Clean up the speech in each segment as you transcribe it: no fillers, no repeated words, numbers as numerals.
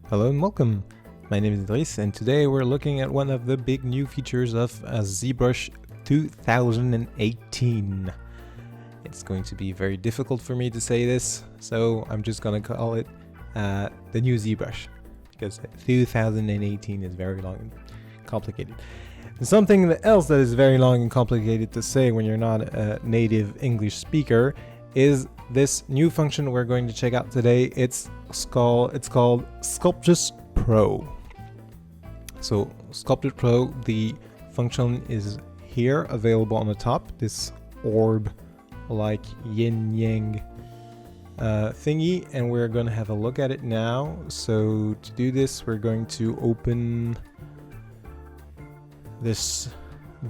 Hello and welcome. My name is Idris, and today we're looking at one of the big new features of Zbrush 2018. It's going to be very difficult for me to say this, so I'm just gonna call it the new Zbrush, because 2018 is very long and complicated. And something else that is very long and complicated to say when you're not a native English speaker is this new function we're going to check out today. It's called Sculptris Pro. So Sculptris Pro, the function is here available on the top, this orb like yin yang thingy, and we're going to have a look at it now. So to do this, we're going to open this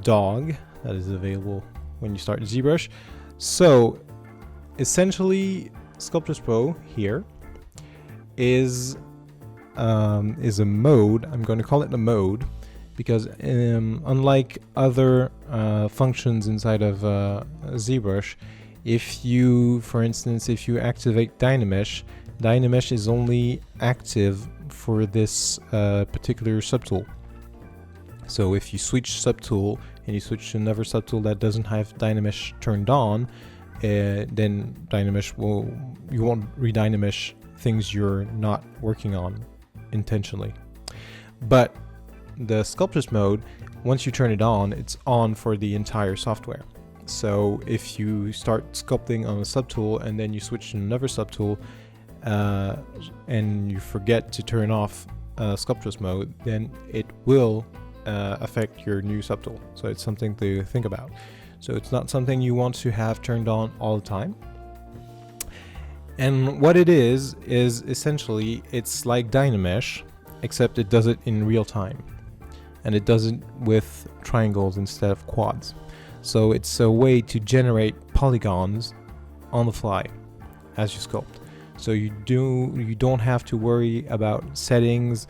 dog that is available when you start ZBrush. So essentially, Sculptris Pro here is a mode. I'm going to call it a mode because unlike other functions inside of ZBrush, for instance, if you activate Dynamesh, Dynamesh is only active for this particular subtool. So if you switch subtool and you switch to another subtool that doesn't have Dynamesh turned on, then you won't re-Dynamesh things you're not working on intentionally. But the Sculptris mode, once you turn it on, it's on for the entire software. So if you start sculpting on a subtool and then you switch to another subtool and you forget to turn off Sculptris mode, then it will affect your new subtool. So it's something to think about. So it's not something you want to have turned on all the time. And what it is essentially, it's like Dynamesh, except it does it in real time. And it does it with triangles instead of quads. So it's a way to generate polygons on the fly as you sculpt. So you don't have to worry about settings,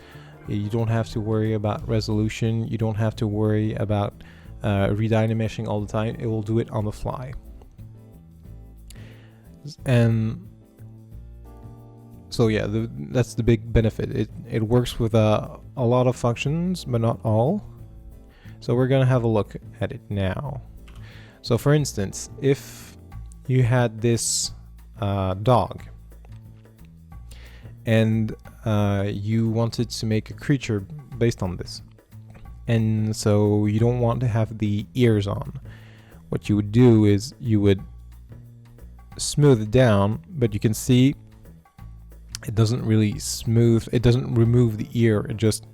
you don't have to worry about resolution, you don't have to worry about re-dynameshing all the time. It will do it on the fly. And so yeah, that's the big benefit. It works with a lot of functions, but not all. So we're gonna have a look at it now. So for instance, if you had this dog and you wanted to make a creature based on this, and so you don't want to have the ears on, what you would do is you would smooth it down, but you can see it doesn't really smooth, it doesn't remove the ear, it just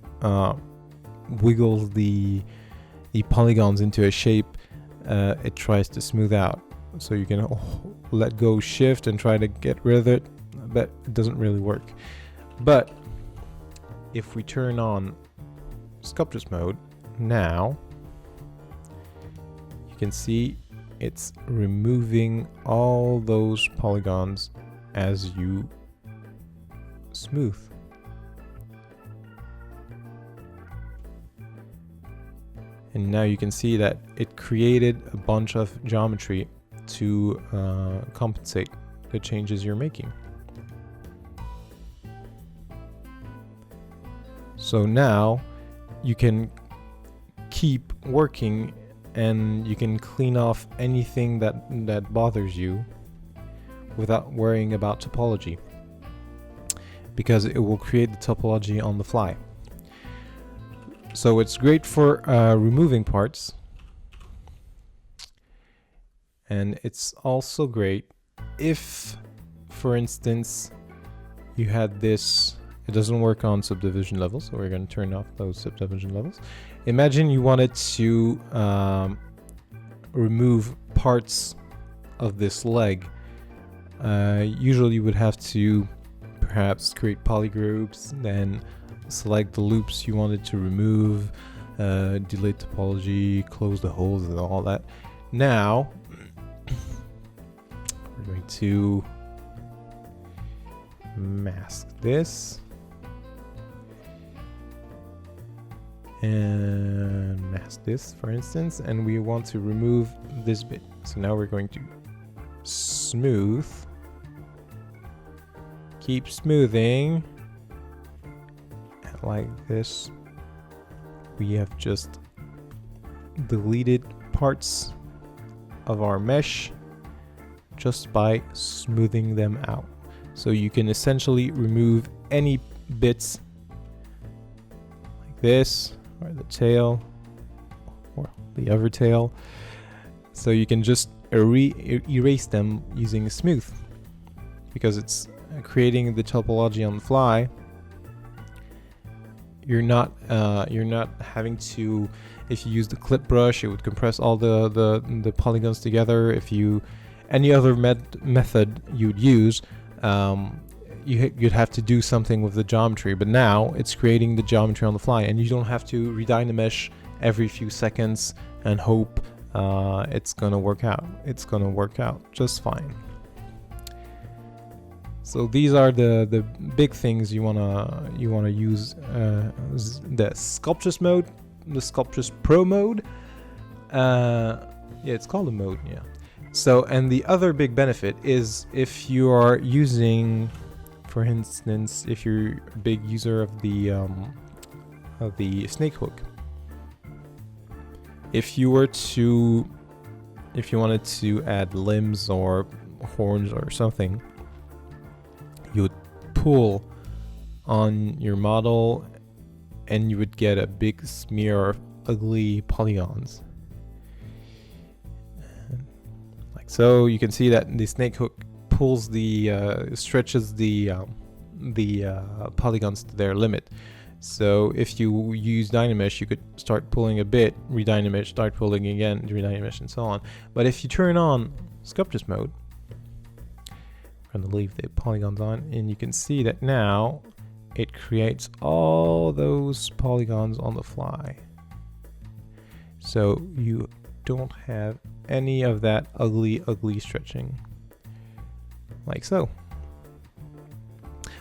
wiggles the polygons into a shape it tries to smooth out. So you can let go shift and try to get rid of it, but it doesn't really work. But if we turn on Sculptris mode now, you can see it's removing all those polygons as you smooth. And now you can see that it created a bunch of geometry to compensate the changes you're making. So now you can keep working and you can clean off anything that bothers you without worrying about topology, because it will create the topology on the fly. So it's great for removing parts, and it's also great if, for instance, you had this. It doesn't work on subdivision levels, so we're going to turn off those subdivision levels. Imagine you wanted to remove parts of this leg. Usually you would have to perhaps create polygroups, then select the loops you wanted to remove, delete topology, close the holes and all that. Now we're going to mask this and mask this, for instance, and we want to remove this bit. So now we're going to smooth, keep smoothing, like this, we have just deleted parts of our mesh just by smoothing them out. So you can essentially remove any bits like this, or the tail, or the other tail. So you can just erase them using smooth, because it's creating the topology on the fly. You're not having to, if you use the clip brush, it would compress all the polygons together. If you any other method you'd use, you'd have to do something with the geometry, but now it's creating the geometry on the fly, and you don't have to redynamesh every few seconds and hope it's gonna work out. It's gonna work out just fine. So these are the big things you wanna use the Sculptris mode, the Sculptris Pro mode. Yeah, it's called a mode. Yeah. So, and the other big benefit is if you are using, for instance, if you're a big user of the snake hook. If you wanted to add limbs or horns or something, you would pull on your model and you would get a big smear of ugly polygons. Like so, you can see that the snake hook pulls stretches the polygons to their limit. So if you use Dynamesh, you could start pulling a bit, redynamesh, start pulling again, redynamesh, and so on. But if you turn on Sculptris mode, I'm going to leave the polygons on, and you can see that now it creates all those polygons on the fly. So you don't have any of that ugly stretching, like so.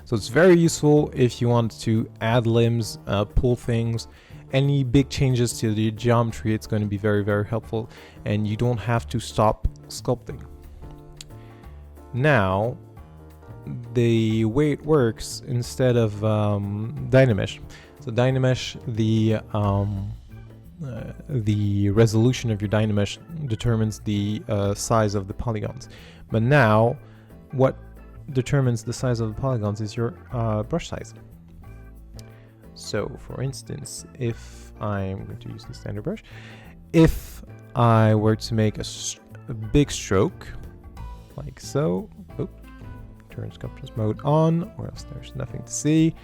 So it's very useful if you want to add limbs, pull things, any big changes to the geometry. It's going to be very, very helpful, and you don't have to stop sculpting. Now, the way it works, instead of Dynamesh, so Dynamesh, the resolution of your Dynamesh determines the size of the polygons. But now, what determines the size of the polygons is your brush size. So, for instance, if I'm going to use the standard brush, if I were to make a big stroke, like so, turn Sculptris mode on, or else there's nothing to see.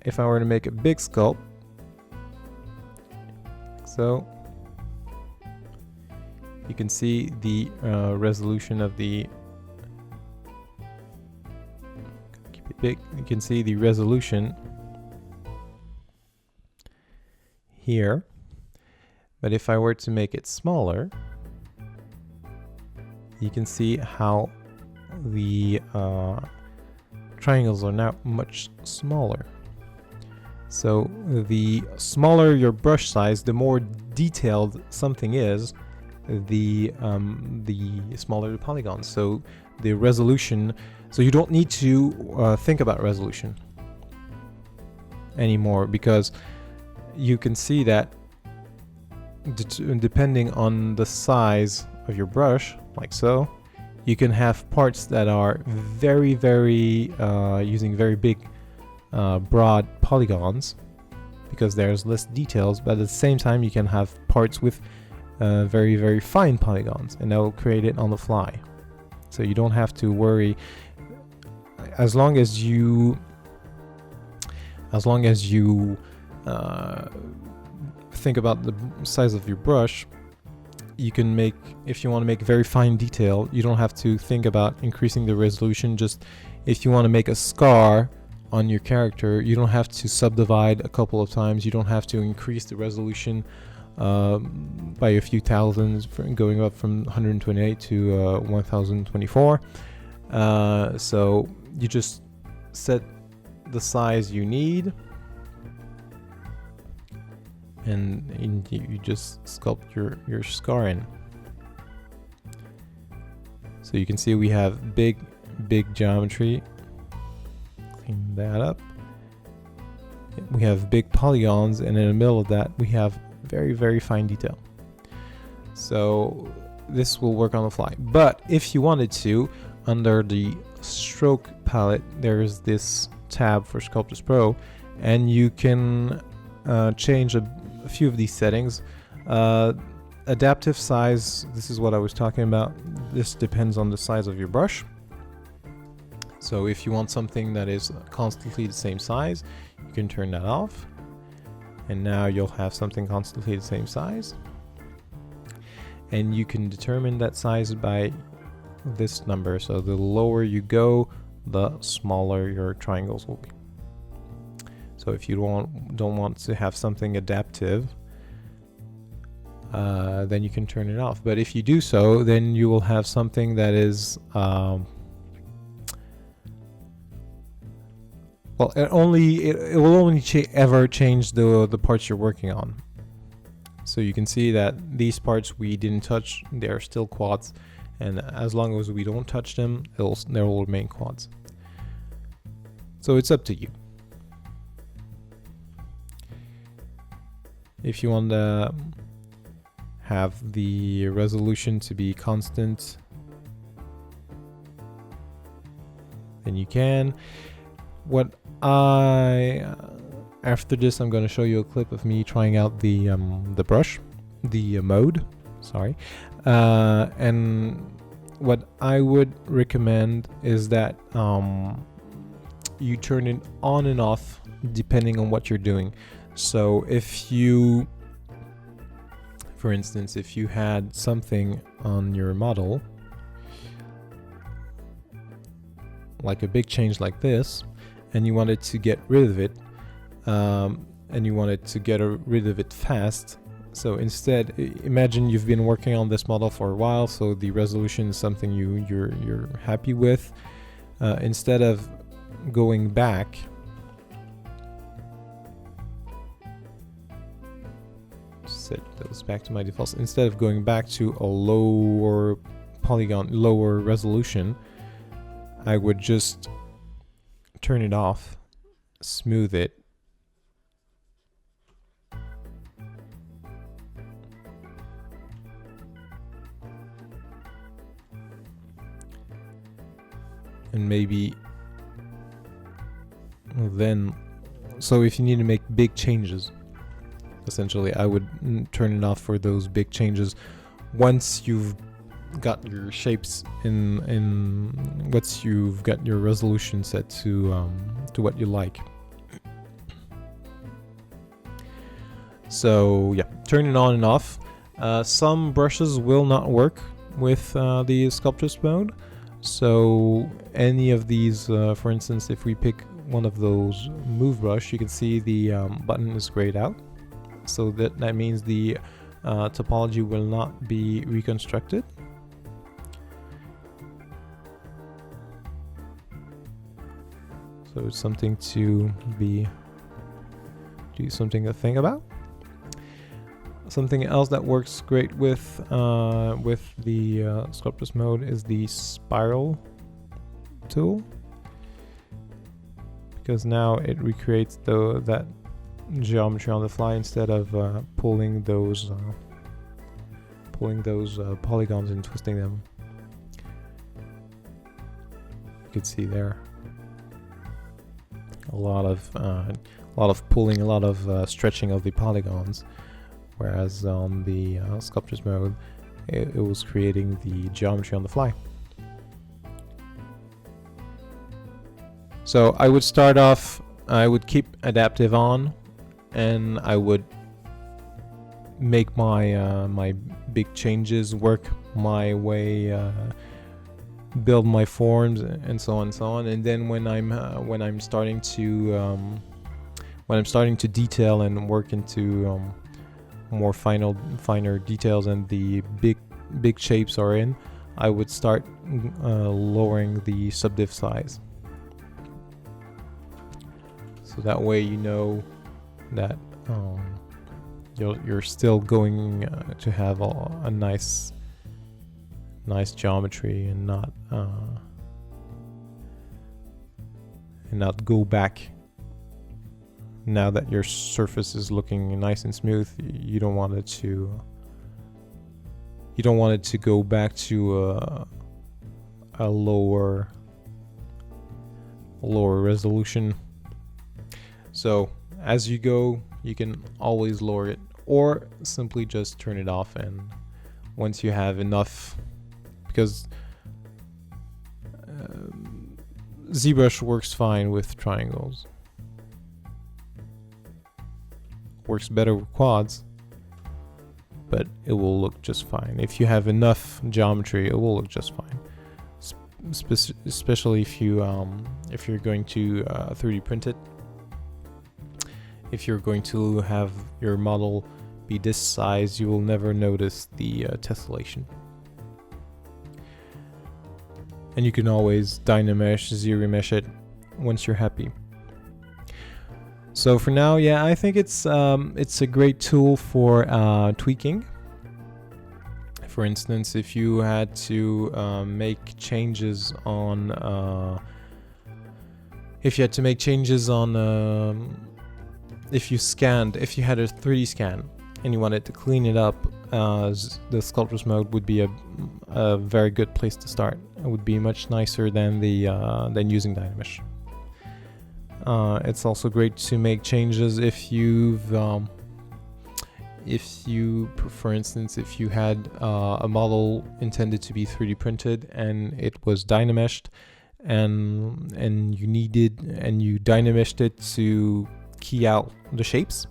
If I were to make a big sculpt, so you can see the resolution of the. Keep it big. You can see the resolution here. But if I were to make it smaller, you can see how the triangles are now much smaller. So the smaller your brush size, the more detailed something is, the smaller the polygons. So the resolution, so you don't need to think about resolution anymore, because you can see that depending on the size of your brush, like so, you can have parts that are very, very using very big broad polygons, because there's less details, but at the same time you can have parts with very, very fine polygons, and that will create it on the fly. So you don't have to worry, as long as you think about the size of your brush. You can make, if you want to make very fine detail, you don't have to think about increasing the resolution. Just if you want to make a scar on your character, you don't have to subdivide a couple of times. You don't have to increase the resolution by a few thousands, going up from 128 to 1024. So you just set the size you need, and you just sculpt your scar in. So you can see we have big geometry. Clean that up. we have big polygons, and in the middle of that we have very, very fine detail. So this will work on the fly. But if you wanted to, under the stroke palette, there's this tab for Sculptris Pro, and you can change a few of these settings. Adaptive size, this is what I was talking about. This depends on the size of your brush. So if you want something that is constantly the same size, you can turn that off. And now you'll have something constantly the same size. And you can determine that size by this number. So the lower you go, the smaller your triangles will be. So if you don't want to have something adaptive, then you can turn it off. But if you do so, then you will have something that is well, it will only ever change the parts you're working on. So you can see that these parts we didn't touch, they're still quads, and as long as we don't touch them, they will remain quads. So it's up to you. If you want to have the resolution to be constant, then you can. After this, I'm going to show you a clip of me trying out the mode. Sorry, and what I would recommend is that you turn it on and off depending on what you're doing. So if you, for instance, if you had something on your model, like a big change like this, and you wanted to get rid of it, and you wanted to get rid of it fast, so instead, imagine you've been working on this model for a while, so the resolution is something you're happy with. Instead of going back, set those back to my defaults. Instead of going back to a lower polygon, lower resolution, I would just turn it off, smooth it, and maybe then, so if you need to make big changes, essentially I would turn it off for those big changes once you've got your shapes once you've got your resolution set to what you like. So yeah, turn it on and off. Some brushes will not work with the Sculptris mode. So any of these, for instance, if we pick one of those move brush, you can see the button is grayed out. So that means the topology will not be reconstructed. So it's something to think about. Something else that works great with the Sculptris mode is the spiral tool, because now it recreates that geometry on the fly instead of pulling those polygons and twisting them. You can see there a lot of pulling, a lot of stretching of the polygons. Whereas on the Sculptris mode, it was creating the geometry on the fly. So I would start off, I would keep adaptive on, and I would make my my big changes, work my way, build my forms, and so on and so on. And then when I'm starting to detail and work into more finer details and the big shapes are in, I would start lowering the subdiv size. So that way you know that you're still going to have a nice geometry and not go back now that your surface is looking nice and smooth, you don't want it to go back to a lower resolution. So as you go, you can always lower it, or simply just turn it off. And once you have enough, because ZBrush works fine with triangles, works better with quads, but it will look just fine. If you have enough geometry, it will look just fine. Especially if you're going to 3D print it. If you're going to have your model be this size, you will never notice the tessellation. And you can always dynamesh, zero mesh it once you're happy. So for now, yeah, I think it's a great tool for tweaking. For instance, if you had to make changes on, if you had a 3D scan and you wanted to clean it up, the Sculptris mode would be a very good place to start. It would be much nicer than using Dynamesh. It's also great to make changes if for instance, if you had a model intended to be 3D printed and it was Dynameshed, and you Dynameshed it to key out the shapes,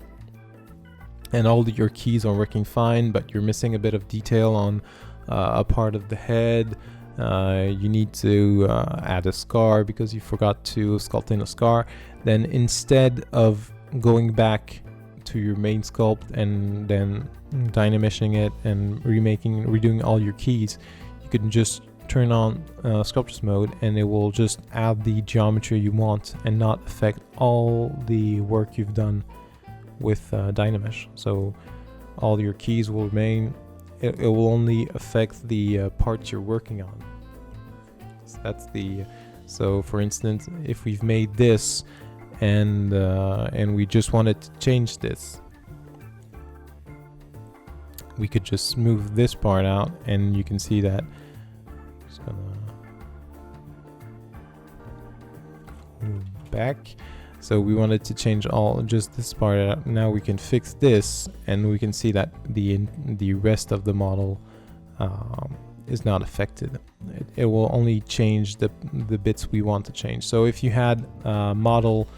and all your keys are working fine, but you're missing a bit of detail on a part of the head. You need to add a scar because you forgot to sculpt in a scar. Then instead of going back to your main sculpt and then dynameshing it and redoing all your keys, you can just turn on Sculptris mode, and it will just add the geometry you want and not affect all the work you've done with Dynamesh. So all your keys will remain. It will only affect the parts you're working on. So for instance, if we've made this and we just wanted to change this, we could just move this part out, and you can see that. Just gonna move back. So we wanted to change just this part out. Now we can fix this, and we can see that the rest of the model is not affected. It will only change the bits we want to change. So if you had a model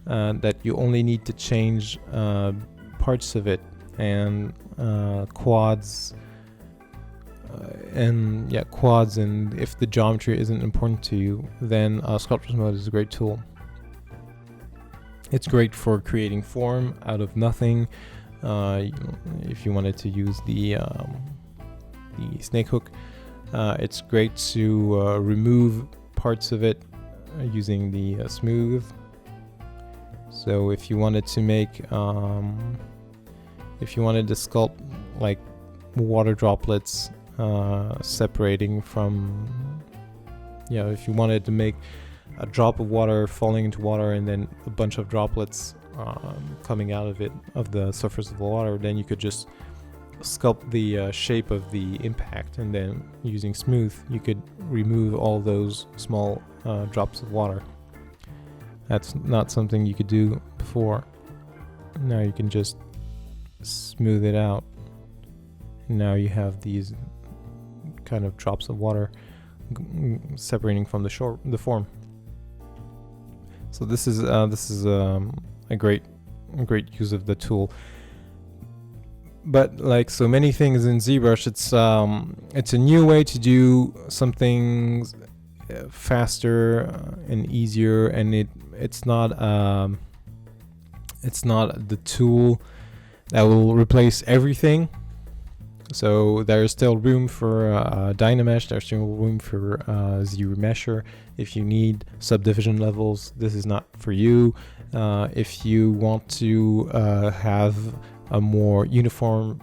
that you only need to change parts of it, and quads, and if the geometry isn't important to you, then Sculptris mode is a great tool. It's great for creating form out of nothing. If you wanted to use the snake hook, it's great to remove parts of it using the smooth. So if you wanted to make, if you wanted to sculpt like water droplets separating from, if you wanted to make a drop of water falling into water and then a bunch of droplets coming out of it, of the surface of the water, then you could just sculpt the shape of the impact, and then using smooth you could remove all those small drops of water. That's not something you could do before. Now you can just smooth it out, and now you have these kind of drops of water separating from the form. So this is a great use of the tool. But like so many things in ZBrush, it's a new way to do something faster and easier, and it's not the tool that will replace everything. So there's still room for Dynamesh, there's still room for zero mesher. If you need subdivision levels, this is not for you. If you want to have a more uniform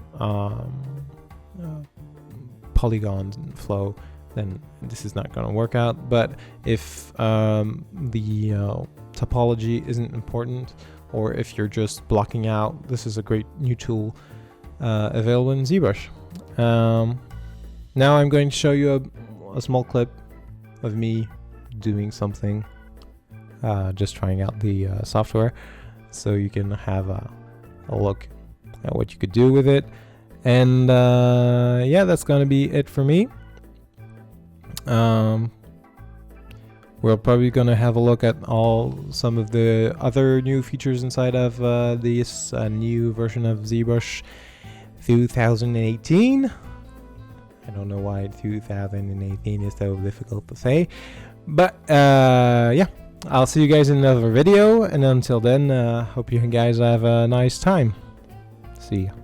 polygon flow, then this is not going to work out. But if the topology isn't important, or if you're just blocking out, this is a great new tool available in ZBrush. Now I'm going to show you a small clip of me doing something, just trying out the software, so you can have a look at what you could do with it. And yeah, that's gonna be it for me. We're probably gonna have a look at some of the other new features inside of this new version of ZBrush 2018. I don't know why 2018 is so difficult to say, but yeah, I'll see you guys in another video, and until then, hope you guys have a nice time. See ya.